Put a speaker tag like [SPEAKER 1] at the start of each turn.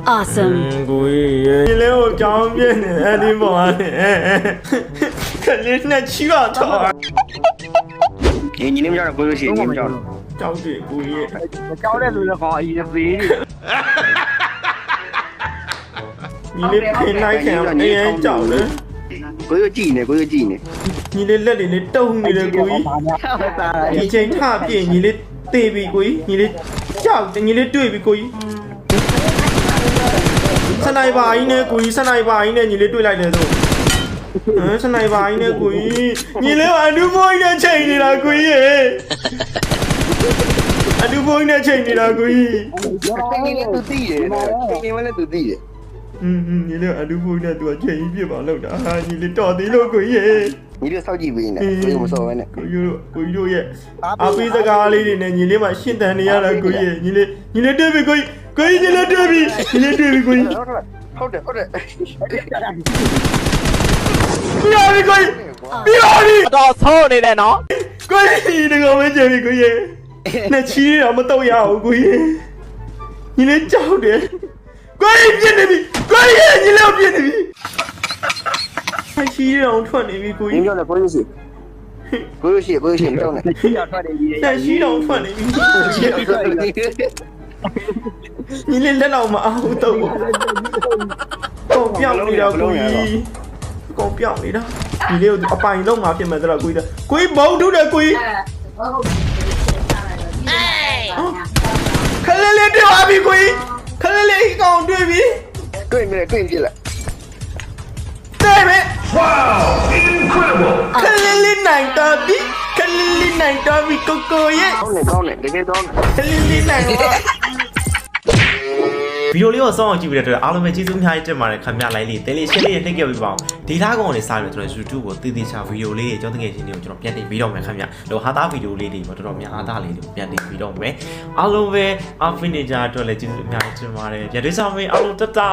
[SPEAKER 1] Awesome.
[SPEAKER 2] ကိုကြီးဒီလေးကိုကြောင်းပြနေအဲ့ဒီပေါ်ကနေခလေးနဲ့ချီတော့တော့
[SPEAKER 3] ညီလေးမကြောက်တော့ကိုရှိညီမကြောက်တော့
[SPEAKER 2] ကြောက်တယ်ကိုကြီး
[SPEAKER 3] ကြောက်တဲ့လူလည်းခေါ်အရင်သေးတယ်
[SPEAKER 2] ညီလေးဖိလိုက်ခံအောင်အရင်ကြောက်တယ်
[SPEAKER 3] ကိုရကြည့်နေကိုရကြည့်နေ
[SPEAKER 2] ညီလေးလက်တွေနဲ့တုံနေတယ်ကိုကြီးဒီချိန်ထပြည့်ညီလေးတေးပြီကိုကြီးညီလေးကြောက်တယ်ညီလေးတွေ့ပြီကိုကြီးစနိုက်ပါကြီးနဲ့ကိုကြီးစနိုက်ပါကြီးနဲ့ညီလေးတွေ့လိုက်တယ်ဆိုစနိုက်ပါကြီးနဲ့ကိုကြီးညီလေးကအနုဘိုးကြီးနဲ့ချိန်နေတာကိုကြီးအနုဘိုးကြီးနဲ့ချိန်နေတာကိုကြီး
[SPEAKER 3] ညီလေးသူသိတယ်ညီမလည်းသူသိတယ်
[SPEAKER 2] ညီလေးအနုဘိုးကြီးနဲ့သူကချိန်ကြီးပြပါလောက်တာဟာညီလေးတော်သေးလို့ကိုကြီး
[SPEAKER 3] ညီလေးစောက်ကြည့်ပေးနေကိုမစောပဲနဲ့
[SPEAKER 2] ကိုကြီးတို့ရဲ့အပိစကားလေးတွေနဲ့ညီလေးမှရှင်းတန်နေရတာကိုကြီးညီလေးတွေ့ပြီကိုကြီးညီလေးတွေ့ပြီကိုကြီး
[SPEAKER 3] ဟုတ်တယ်
[SPEAKER 2] ပြရပြီကိုကြီးပြရပြီ
[SPEAKER 4] တော့ဆိုးနေတယ်နော်
[SPEAKER 2] ကိုကြီးဒီကောင်မကျပြီကိုကြီးနဲ့ချီးတော့မတော့ရဘူးကိုကြီးညီလေးကြောက်တယ်ကိုကြီးပြင်းနေပြီကိုကြီးညီလေးပြင်းနေပြီချီးတော့ထွက်နေပြီကို
[SPEAKER 3] ညီ
[SPEAKER 2] ကြီး
[SPEAKER 3] ကြောက်တယ်ကိုရှိမကြောက်နဲ့
[SPEAKER 2] နဲ့ချီးတော့ထွက်နေပြီညီလေးလက်တော့မအောင်တော့ကောင်းပြောင်းနေတာကိုကြီးကောင်းပြောင်းနေတာညီလေးကိုအပိုင်လုံးမှာဖြစ်မယ်ဆိုတော့ကိုကြီးဘုံထုတယ်ကိုကြီးခလေးလေးတွေ့ပါပြီကိုကြီးခလေးလေးကောင်းတွေ့ပြီ
[SPEAKER 3] တွေ့ပြလိုက်
[SPEAKER 2] တဲ့မယ် Wow incredible ခလေးလေးနိုင်တော့ပြီခလေးလေးနိုင်တော့ပြီကိုရဲ့
[SPEAKER 3] ကောင်းတယ်တကယ်ကောင်းတယ်
[SPEAKER 2] ခလေးလေးနိုင်တော့ဗီဒီယိုလေးကိုစောင့်အောင်ကြည့်ပြီးတဲ့အတွက်အားလုံးပဲကျေးဇူးအများကြီးတင်ပါတယ်ခင်ဗျာ like လေးတင်းလေး share လေးနှိပ်ခဲ့ပြီးပါအောင်ဒေတာကောင်လေးစားပြီးတော့ YouTube ကိုတည်တည်ချာဗီဒီယိုလေးတွေကျွန်တော်တကယ်ချင်းတွေကိုကျွန်တော်ပြန်တင်ပြီးတော့မယ်ခင်ဗျာတော့ဟာသားဗီဒီယိုလေးတွေပေါ့တော်တော်များအားသားလေးတွေပြန်တင်ပြီးတော့မယ်အားလုံးပဲ Affinity အတွက်လည်းကျေးဇူးအများကြီးတင်ပါတယ်ပြန်တွေ့ဆောင်မယ်အားလုံးတတာ